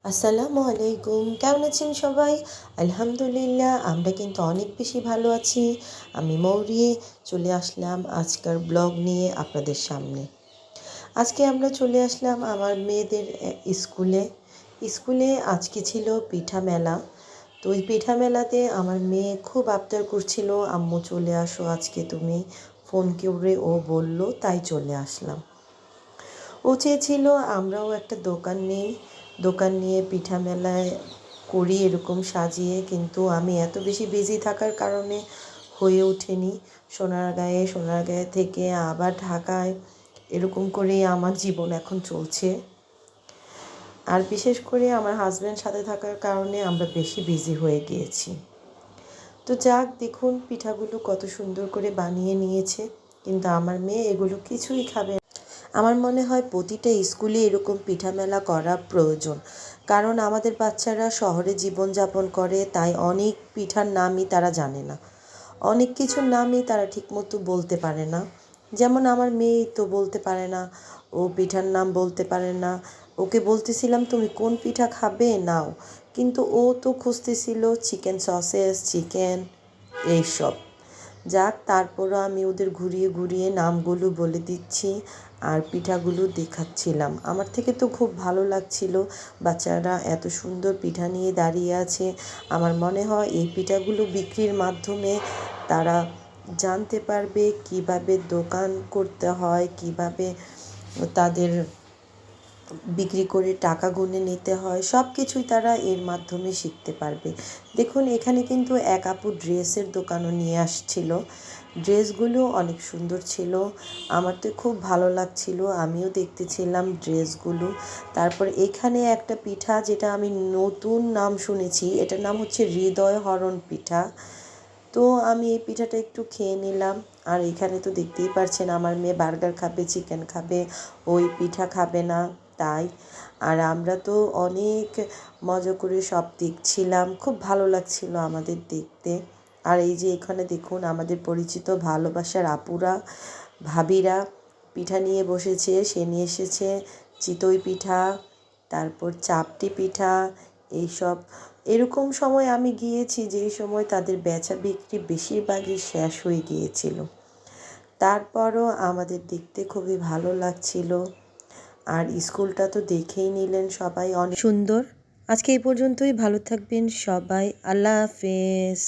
আসসালামু আলাইকুম, কেমন আছেন সবাই? আলহামদুলিল্লাহ আমরা কিন্তু অনেক বেশি ভালো আছি। আমি মৌরি চলে আসলাম আজকের ব্লগ নিয়ে আপনাদের সামনে। আজকে আমরা চলে আসলাম আমার মেয়েদের স্কুলে। স্কুলে আজকে ছিল পিঠা মেলা। তো ওই পিঠা মেলাতে আমার মেয়ে খুব আবদার করছিল, আম্মু চলে আসো আজকে তুমি। ফোন করে ও বলল, তাই চলে আসলাম। ও চেয়েছিল আমরাও একটা দোকান নিয়ে পিঠা মেলায় করি এরকম সাজিয়ে, কিন্তু আমি এত বেশি বিজি থাকার কারণে হয়ে ওঠেনি। সোনারগাঁয়ে থেকে আবার ঢাকায়, এরকম করেই আমার জীবন এখন চলছে। আর বিশেষ করে আমার হাজব্যান্ড সাথে থাকার কারণে আমরা বেশি বিজি হয়ে গিয়েছি। তো যাক, দেখুন পিঠাগুলো কত সুন্দর করে বানিয়ে নিয়েছে, কিন্তু আমার মেয়ে এগুলো কিছুই খাবে। আমার মনে হয় প্রতিটা স্কুলে এরকম পিঠা মেলা করা প্রয়োজন, কারণ আমাদের বাচ্চারা শহরে জীবনযাপন করে, তাই অনেক পিঠার নামই তারা জানে না, অনেক কিছুর নামই তারা ঠিকমতো বলতে পারে না। যেমন আমার মেয়েই তো বলতে পারে না, ও পিঠার নাম বলতে পারে না। ওকে বলতেছিলাম তুমি কোন পিঠা খাবে নাও, কিন্তু ও তো খুঁজতেছিল চিকেন সসেস, চিকেন, এইসব। যাক, তারপরও আমি ওদের ঘুরিয়ে ঘুরিয়ে নামগুলো বলে দিচ্ছি আর পিঠাগুলো দেখাচ্ছিলাম। আমার থেকে তো খুব ভালো লাগছিল, বাচ্চারা এত সুন্দর পিঠা নিয়ে দাঁড়িয়ে আছে। আমার মনে হয় এই পিঠাগুলো বিক্রির মাধ্যমে তারা জানতে পারবে কিভাবে দোকান করতে হয়, কিভাবে তাদের বিক্রি করে টাকা গুনে নিতে হয়, সব কিছুই তারা এর মাধ্যমে শিখতে পারবে। দেখুন, এখানে কিন্তু এক আপু ড্রেসের দোকানও নিয়ে আসছিল। ড্রেসগুলো অনেক সুন্দর ছিল, আমার তো খুব ভালো লাগছিল, আমিও দেখতেছিলাম ড্রেসগুলো। তারপর এখানে একটা পিঠা, যেটা আমি নতুন নাম শুনেছি, এটার নাম হচ্ছে হৃদয় হরণ পিঠা। তো আমি এই পিঠাটা একটু খেয়ে নিলাম। আর এখানে তো দেখতেই পারছেন আমার মেয়ে বার্গার খাবে, চিকেন খাবে, ওই পিঠা খাবে না, তাই। আর আমরা তো অনেক মজা করে সব দেখছিলাম, খুব ভালো লাগছিল আমাদের দেখতে। আর এই যে এখানে দেখুন আমাদের পরিচিত ভালোবাসার আপুরা, ভাবিরা পিঠা নিয়ে বসেছে। সে নিয়ে এসেছে চিতই পিঠা, তারপর চাপটি পিঠা, এইসব। এরকম সময় আমি গিয়েছি যেই সময় তাদের বেচা বিক্রি বেশিরভাগই শেষ হয়ে গিয়েছিল। তারপরও আমাদের দেখতে খুবই ভালো লাগছিল। আর স্কুলটা তো দেখেই নিলেন সবাই, অনেক সুন্দর। আজকে এই পর্যন্তই, ভালো থাকবেন সবাই, আল্লাহ হাফেজ।